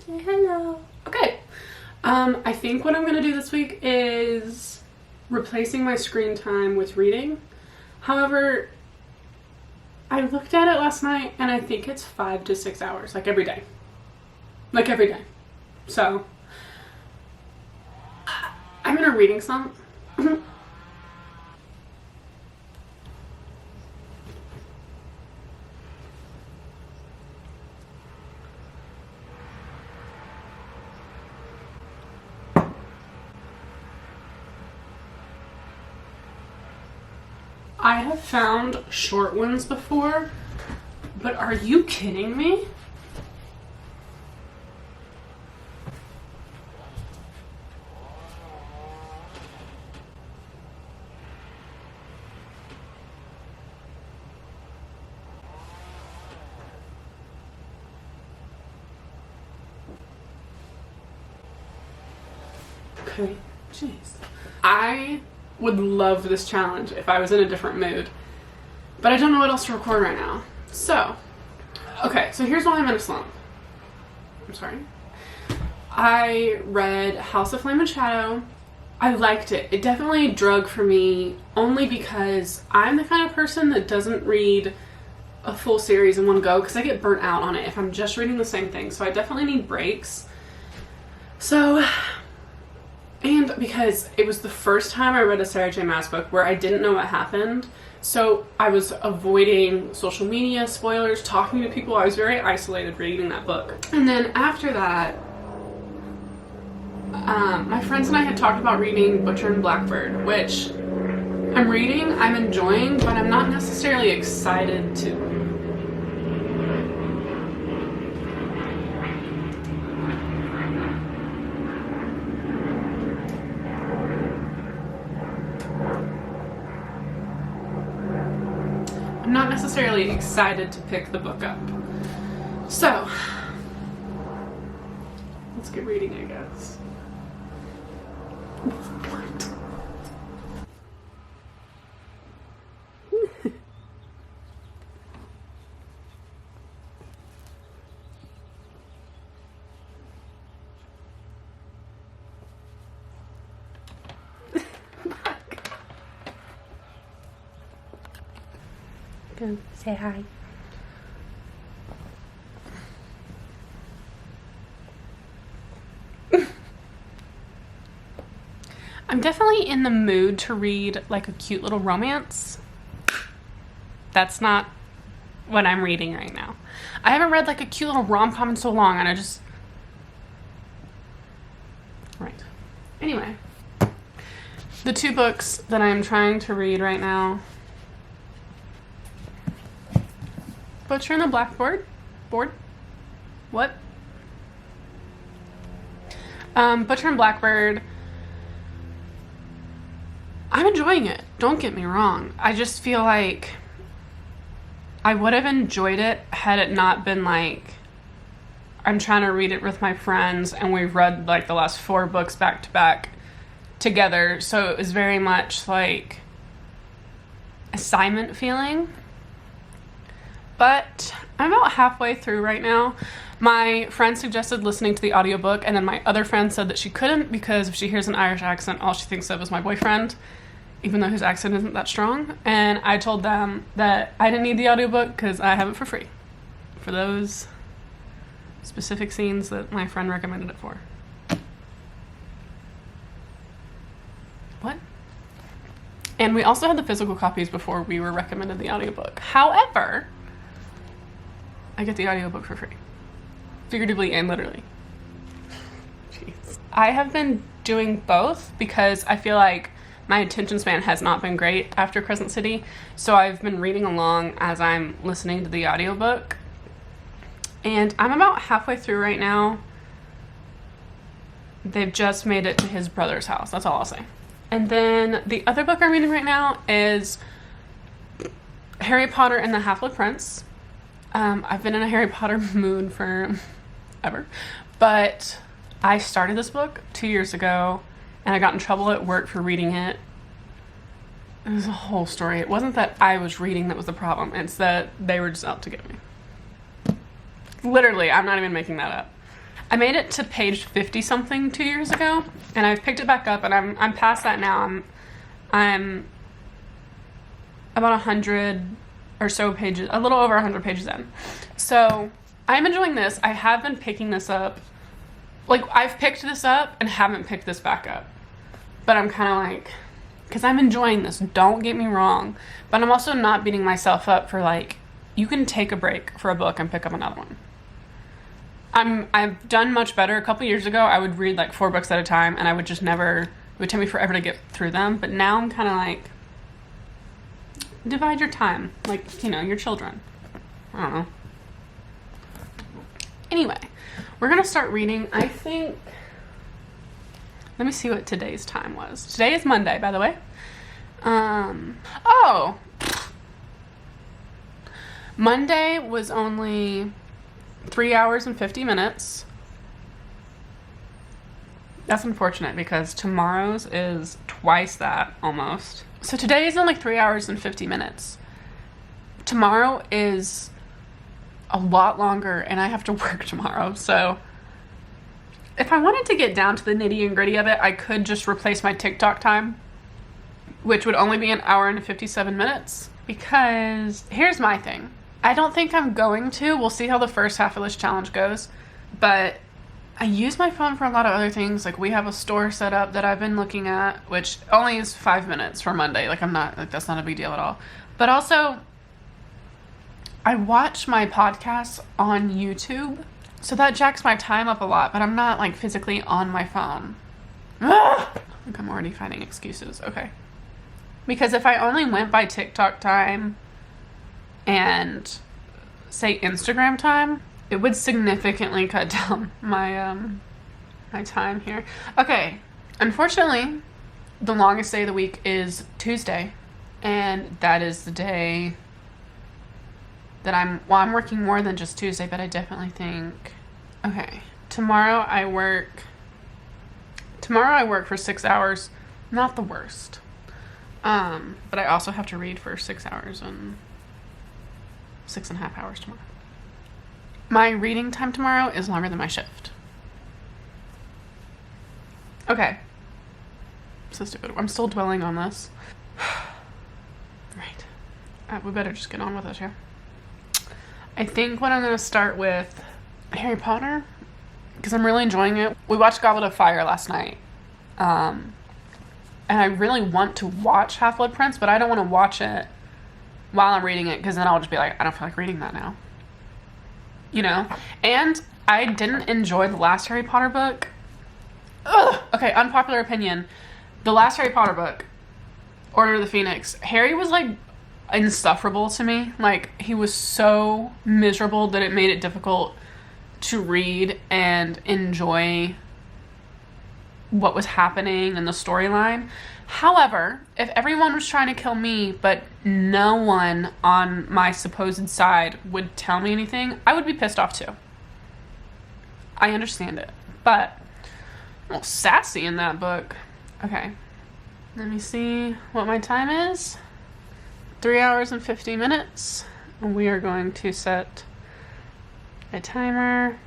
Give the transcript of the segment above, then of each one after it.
Say hello. Okay. I think what I'm going to do this week is replacing my screen time with reading. However, I looked at it last night and I think it's 5 to 6 hours, like every day. Like every day. So, I'm in a reading slump. I have found short ones before, but are you kidding me? Okay, jeez. I would love this challenge if I was in a different mood, but I don't know what else to record right now. So, okay, so here's why I'm in a slump. I'm sorry. I read House of Flame and Shadow. I liked it. It definitely drug for me only because I'm the kind of person that doesn't read a full series in one go because I get burnt out on it if I'm just reading the same thing. So I definitely need breaks. So, and because it was the first time I read a Sarah J Maas book where I didn't know what happened, so I was avoiding social media, spoilers, talking to people. I was very isolated reading that book. And then after that, my friends and I had talked about reading Butcher and Blackbird, which I'm reading, I'm enjoying, but I'm not necessarily excited to. I'm not necessarily excited to pick the book up. So, let's get reading, I guess. What? Go say hi. I'm definitely in the mood to read like a cute little romance. That's not what I'm reading right now. I haven't read like a cute little rom-com in so long, and I just... Right. Anyway. The two books that I'm trying to read right now: Butcher and the Blackbird. What? Butcher and Blackbird. I'm enjoying it. Don't get me wrong. I just feel like I would have enjoyed it had it not been like I'm trying to read it with my friends and we've read like the last 4 books back to back together. So it was very much like assignment feeling. But I'm about halfway through right now. My friend suggested listening to the audiobook, and then my other friend said that she couldn't because if she hears an Irish accent, all she thinks of is my boyfriend, even though his accent isn't that strong. And I told them that I didn't need the audiobook because I have it for free for those specific scenes that my friend recommended it for. What? And we also had the physical copies before we were recommended the audiobook. However, I get the audiobook for free. Figuratively and literally. Jeez. I have been doing both because I feel like my attention span has not been great after Crescent City. So I've been reading along as I'm listening to the audiobook. And I'm about halfway through right now. They've just made it to his brother's house. That's all I'll say. And then the other book I'm reading right now is Harry Potter and the Half-Blood Prince. I've been in a Harry Potter mood for ever, but I started this book 2 years ago and I got in trouble at work for reading it. It was a whole story. It wasn't that I was reading that was the problem. It's that they were just out to get me. Literally, I'm not even making that up. I made it to page 50 something 2 years ago, and I've picked it back up, and I'm past that now. I'm about 100 or so pages, a little over 100 pages in. So I'm enjoying this. I have been picking this up. Like, I've picked this up and haven't picked this back up. But I'm kind of like, because I'm enjoying this, don't get me wrong. But I'm also not beating myself up for, like, you can take a break for a book and pick up another one. I've done much better. A couple years ago, I would read like 4 books at a time, and I would just never, it would take me forever to get through them. But now I'm kind of like, divide your time, like, you know, your children. I don't know. Anyway, we're gonna start reading. I think, let me see what today's time was. Today is Monday, by the way. Oh, Monday was only 3 hours and 50 minutes. That's unfortunate because tomorrow's is twice that almost. So today is only 3 hours and 50 minutes. Tomorrow is a lot longer, and I have to work tomorrow. So if I wanted to get down to the nitty and gritty of it, I could just replace my TikTok time, which would only be 1 hour and 57 minutes. Because here's my thing. I don't think I'm going to. We'll see how the first half of this challenge goes. But I use my phone for a lot of other things. Like, we have a store set up that I've been looking at, which only is 5 minutes for Monday. Like, that's not a big deal at all. But also, I watch my podcasts on YouTube. So that jacks my time up a lot. But I'm not, like, physically on my phone. I think I'm already finding excuses. Okay. Because if I only went by TikTok time and say Instagram time, it would significantly cut down my my time here. Okay, unfortunately, the longest day of the week is Tuesday, and that is the day that I'm working more than just Tuesday, but I definitely think, okay, tomorrow I work for 6 hours, not the worst, but I also have to read for 6 hours and 6.5 hours tomorrow. My reading time tomorrow is longer than my shift. Okay. So stupid. I'm still dwelling on this. Right. We better just get on with it here. I think what I'm going to start with Harry Potter, because I'm really enjoying it. We watched Goblet of Fire last night. And I really want to watch Half-Blood Prince, but I don't want to watch it while I'm reading it, because then I'll just be like, I don't feel like reading that now. You know? And I didn't enjoy the last Harry Potter book. Ugh! Okay, unpopular opinion. The last Harry Potter book, Order of the Phoenix, Harry was, like, insufferable to me. Like, he was so miserable that it made it difficult to read and enjoy what was happening in the storyline. However, if everyone was trying to kill me, but no one on my supposed side would tell me anything, I would be pissed off too. I understand it, but I'm a little sassy in that book. Okay, let me see what my time is. 3 hours and 50 minutes. We are going to set a timer.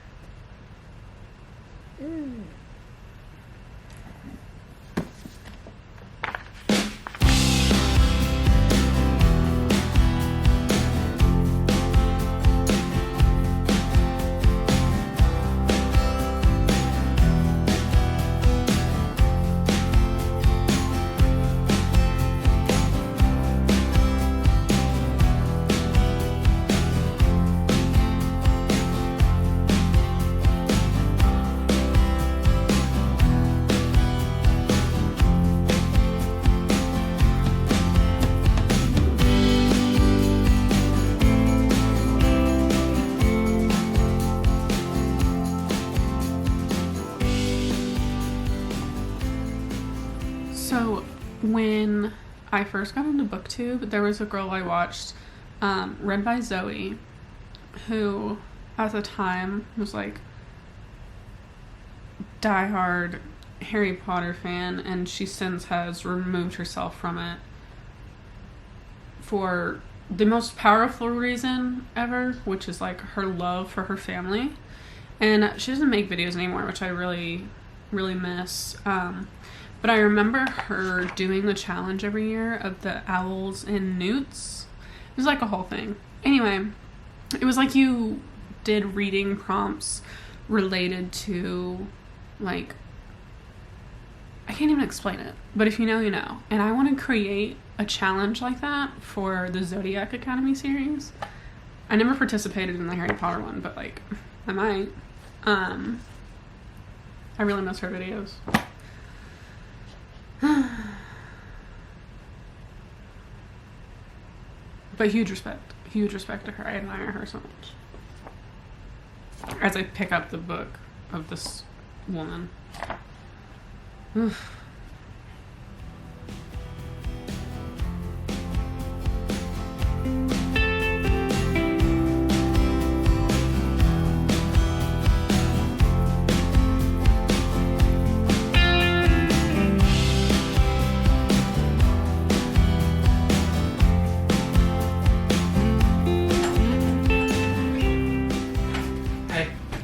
So when I first got into BookTube, there was a girl I watched, read by Zoe, who at the time was like diehard Harry Potter fan, and she since has removed herself from it for the most powerful reason ever, which is like her love for her family. And she doesn't make videos anymore, which I really, really miss. But I remember her doing the challenge every year of the owls and newts. It was like a whole thing. Anyway, it was like you did reading prompts related to, like, I can't even explain it, but if you know, you know. And I want to create a challenge like that for the Zodiac Academy series. I never participated in the Harry Potter one, but, like, I might. I really miss her videos. But huge respect to her. I admire her so much. As I pick up the book of this woman. Oof.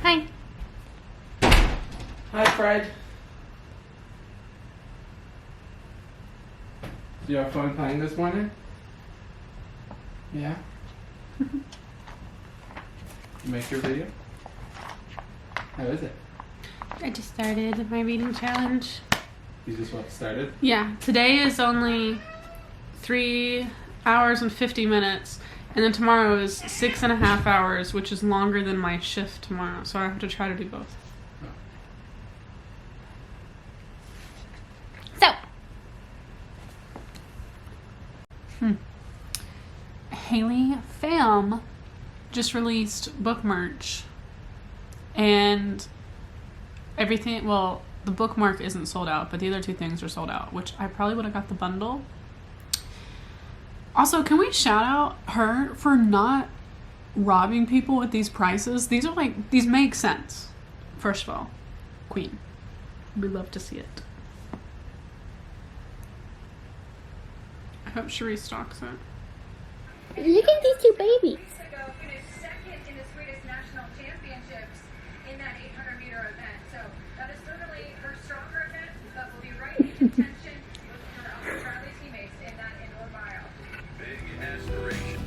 Hi. Hi, Fred. Did you have fun playing this morning? Yeah? You make your video? How is it? I just started my reading challenge. You just started? Yeah, today is only 3 hours and 50 minutes. And then tomorrow is 6.5 hours, which is longer than my shift tomorrow. So I have to try to do both. So, Haley Pham just released book merch. And everything, well, the bookmark isn't sold out, but the other two things are sold out, which I probably would have got the bundle. Also, can we shout out her for not robbing people with these prices? These are like, these make sense. First of all, queen. We'd love to see it. I hope she restocks it. look at these two babies. Ago finished second in the Swedish National Championships in that 800-meter event. So that is certainly her stronger event, but will be right in contention with her Australian teammates in that indoor mile. Big aspiration.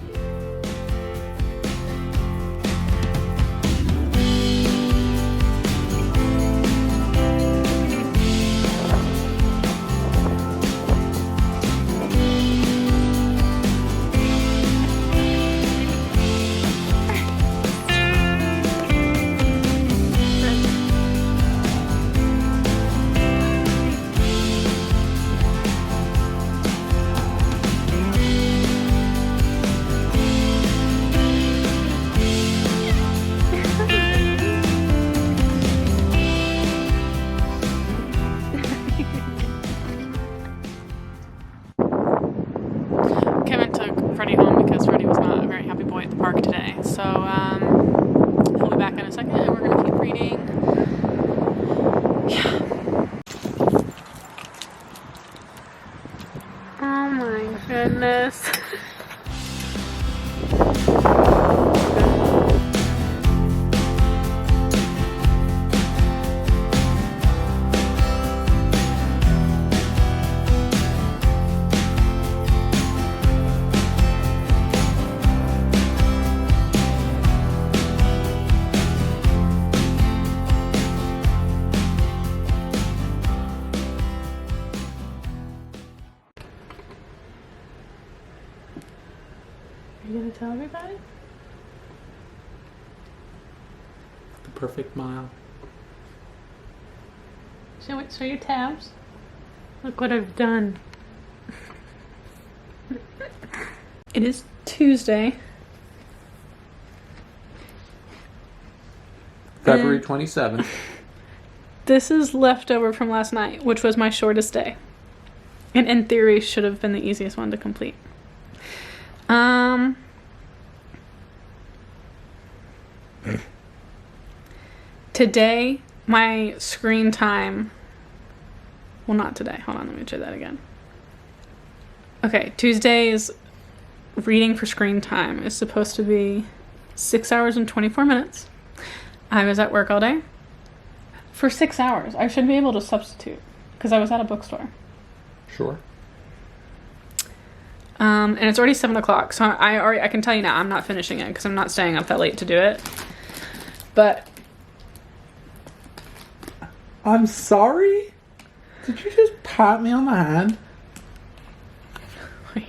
Kevin took Freddie home because Freddie was not a very happy boy at the park today. So, he'll be back in a second and we're gonna keep reading. Yeah. Oh my goodness. Are you gonna tell everybody? The perfect mile. Show your tabs. Look what I've done. It is Tuesday. February 27th. This is leftover from last night, which was my shortest day. And in theory should have been the easiest one to complete. Today, my screen time, well, not today. Hold on, let me try that again. Okay, Tuesday's reading for screen time is supposed to be 6 hours and 24 minutes. I was at work all day for 6 hours. I should be able to substitute because I was at a bookstore. Sure. And it's already 7 o'clock, so I can tell you now I'm not finishing it because I'm not staying up that late to do it. But I'm sorry? Did you just pat me on the hand? wait.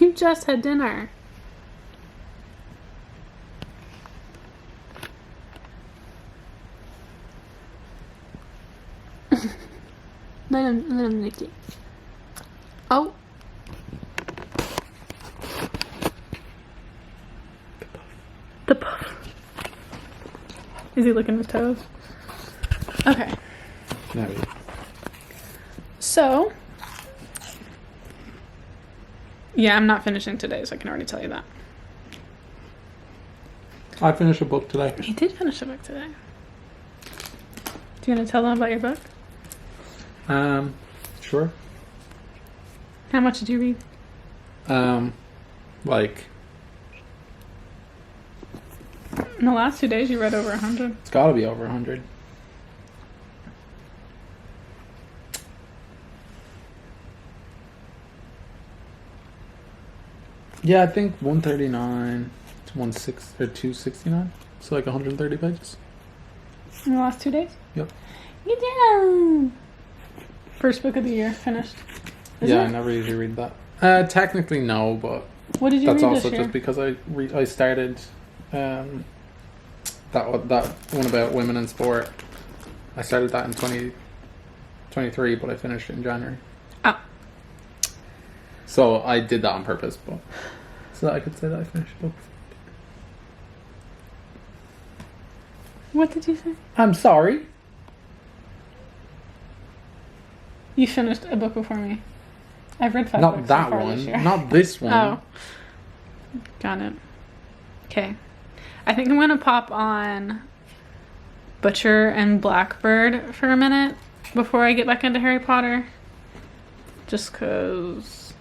You just had dinner. Let him lick it. Oh. The puff. Is he licking his toes? Okay. No. So. Yeah, I'm not finishing today, so I can already tell you that. I finished a book today. He did finish a book today. Do you want to tell them about your book? Sure. How much did you read? Like, In the last 2 days, you read over 100. it's gotta be over 100. Yeah, I think 139 to 269. So like 130 pages. In the last 2 days? Yep. You did. First book of the year finished. Is Yeah, it? I never usually read that. Technically no, but What did you that's read also this year? just because I started that one about women in sport. I started that in 2023, but I finished it in January. Oh. So I did that on purpose, but so that I could say that I finished a book. What did you say? I'm sorry. You finished a book before me. I've read 5 Not books that so far one. this year. Not this one. Oh. Got it. Okay. I think I'm going to pop on Butcher and Blackbird for a minute before I get back into Harry Potter. Just because...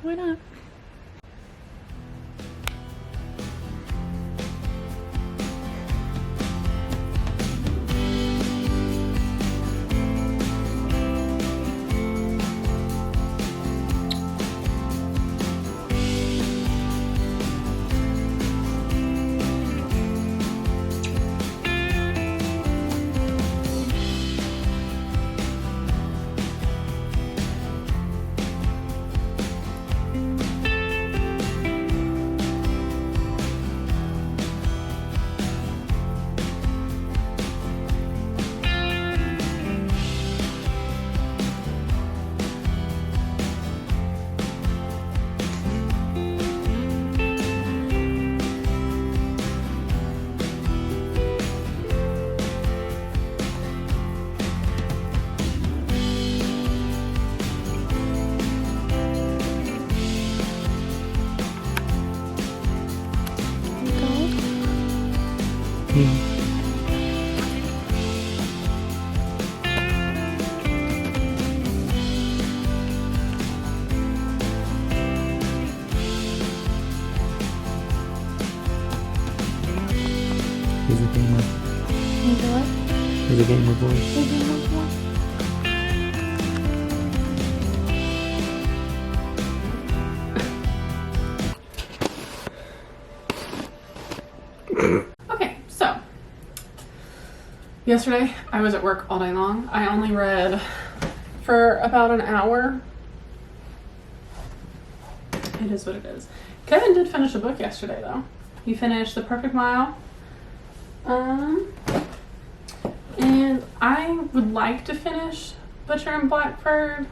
Why not? He's a gamer. He's a gamer boy. Okay, so yesterday I was at work all day long. I only read for about an hour. It is what it is. Kevin did finish a book yesterday though. He finished The Perfect Mile. And I would like to finish Butcher and Blackbird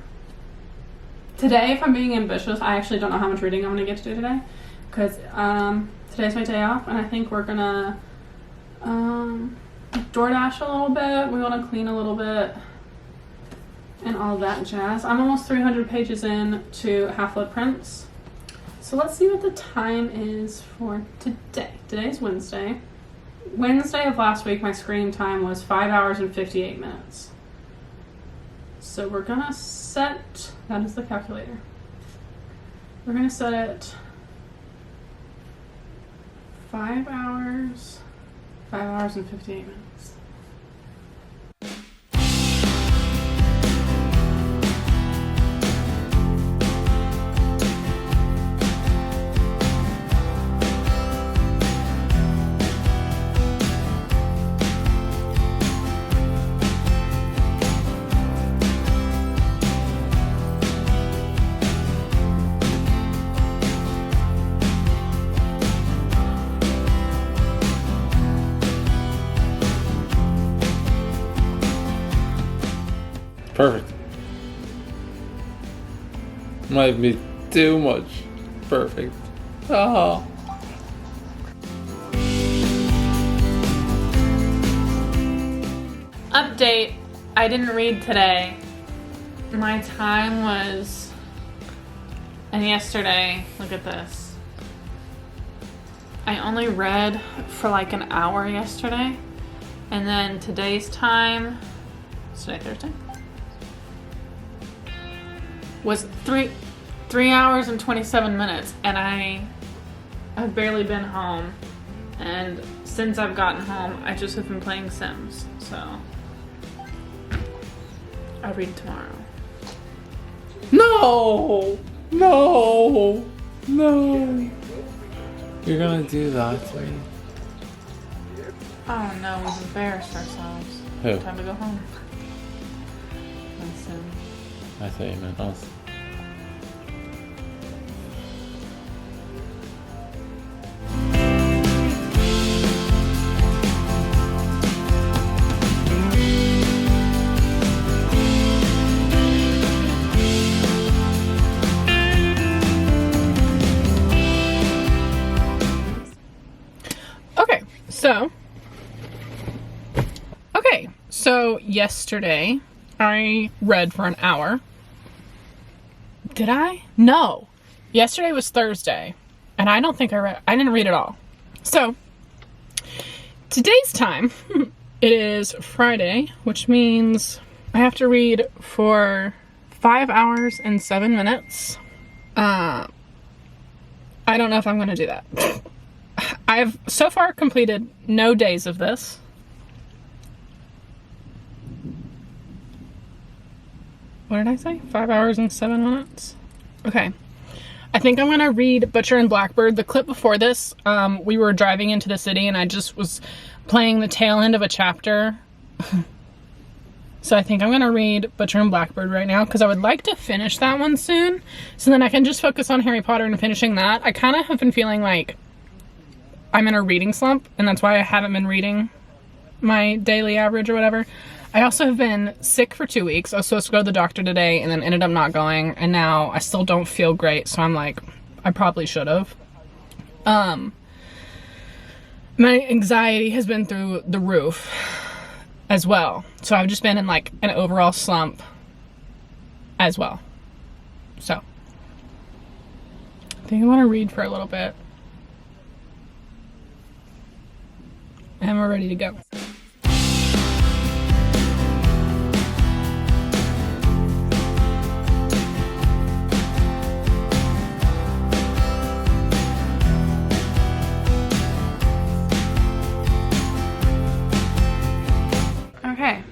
today. If I'm being ambitious, I actually don't know how much reading I'm going to get to do today because today's my day off, and I think we're gonna DoorDash a little bit. We want to clean a little bit and all that jazz. I'm almost 300 pages in to Half-Blood Prince. So let's see what the time is for today. Today's Wednesday. Wednesday of last week, my screen time was 5 hours and 58 minutes. So we're gonna set, that is the calculator. We're gonna set it 5 hours, 5 hours and 58 minutes. Perfect. Might be too much. Perfect. Oh. Update, I didn't read today. My time was, and yesterday, look at this. I only read for like an hour yesterday. And then today's time, is today Thursday? Was 3 hours and 27 minutes, and I've barely been home, and since I've gotten home I just have been playing Sims, so I'll read tomorrow. No! No! No! You're gonna do that to me? Oh no, we've embarrassed ourselves. Who? Time to go home. Play Sims. I thought you meant us. So yesterday I read for an hour. Did I? No. Yesterday was Thursday, and I don't think I didn't read at all. So today's time, it is Friday, which means I have to read for 5 hours and 7 minutes. I don't know if I'm going to do that. I've so far completed no days of this. What did I say? 5 hours and 7 minutes? Okay. I think I'm going to read Butcher and Blackbird. The clip before this, we were driving into the city and I just was playing the tail end of a chapter. So I think I'm going to read Butcher and Blackbird right now because I would like to finish that one soon. So then I can just focus on Harry Potter and finishing that. I kind of have been feeling like I'm in a reading slump, and that's why I haven't been reading my daily average or whatever. I also have been sick for 2 weeks. I was supposed to go to the doctor today and then ended up not going, and now I still don't feel great, so I'm like, I probably should have. My anxiety has been through the roof as well. So I've just been in like an overall slump as well. So I think I want to read for a little bit. And we're ready to go. Okay,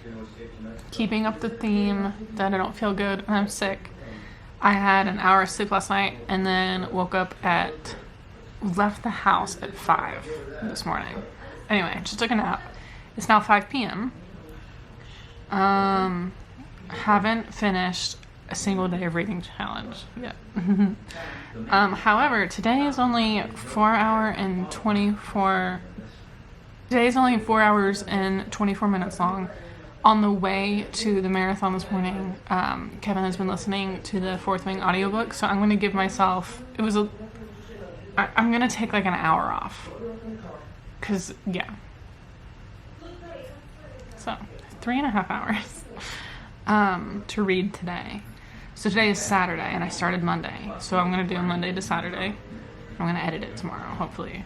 keeping up the theme that I don't feel good and I'm sick. I had an hour of sleep last night and then left the house at 5 this morning. Anyway, just took a nap. It's now 5 p.m. Haven't finished a single day of reading challenge yet. However, today is only 4 hours and 24 minutes long. On the way to the marathon this morning, Kevin has been listening to the Fourth Wing audiobook, so I'm going to give myself, I'm going to take like an hour off. Because, yeah. So, 3.5 hours to read today. So today is Saturday, and I started Monday. So I'm going to do Monday to Saturday. I'm going to edit it tomorrow, hopefully.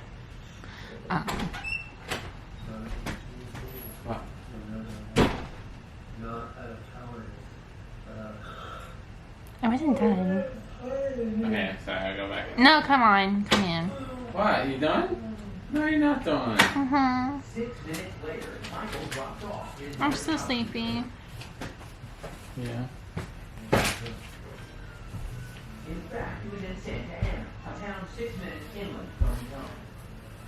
wasn't done. Okay, sorry, I'll go back. No, come on. Come in. What? You done? No, you're not done. Uh-huh. I'm so sleepy. Yeah. In fact, it was in Santa Ana, a town 6 minutes inland from his home.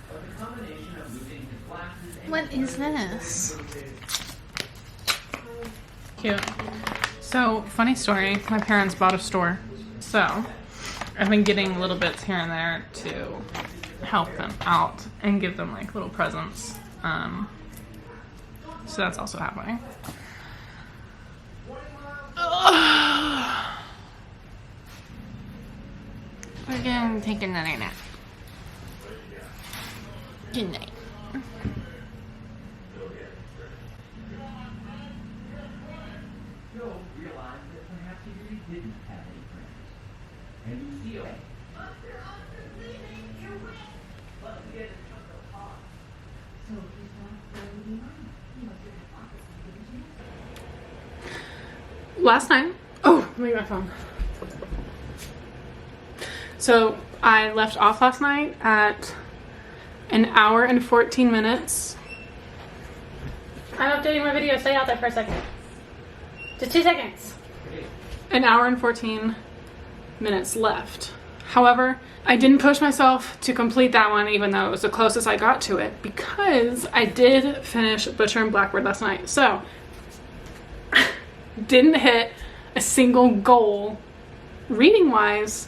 But the combination of losing his glasses and What is this? Cute. So, funny story. My parents bought a store. So, I've been getting little bits here and there to help them out and give them like little presents. So that's also happening. We're gonna take another nap. Good night. Joe realized that perhaps he really didn't have any friends. And Lucille. Last night, oh, let me get my phone. So I left off last night at an hour and 14 minutes. I'm updating my video. Stay out there for a second. Just 2 seconds. An hour and 14 minutes left. However, I didn't push myself to complete that one even though it was the closest I got to it because I did finish Butcher and Blackbird last night. So, didn't hit a single goal reading-wise,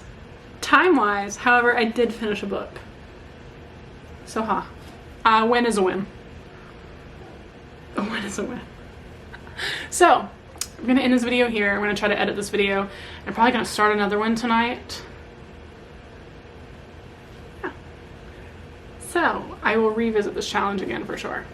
time-wise. However, I did finish a book. So, a win is a win. A win is a win. So, I'm going to end this video here. I'm going to try to edit this video. I'm probably going to start another one tonight. Yeah. So, I will revisit this challenge again for sure.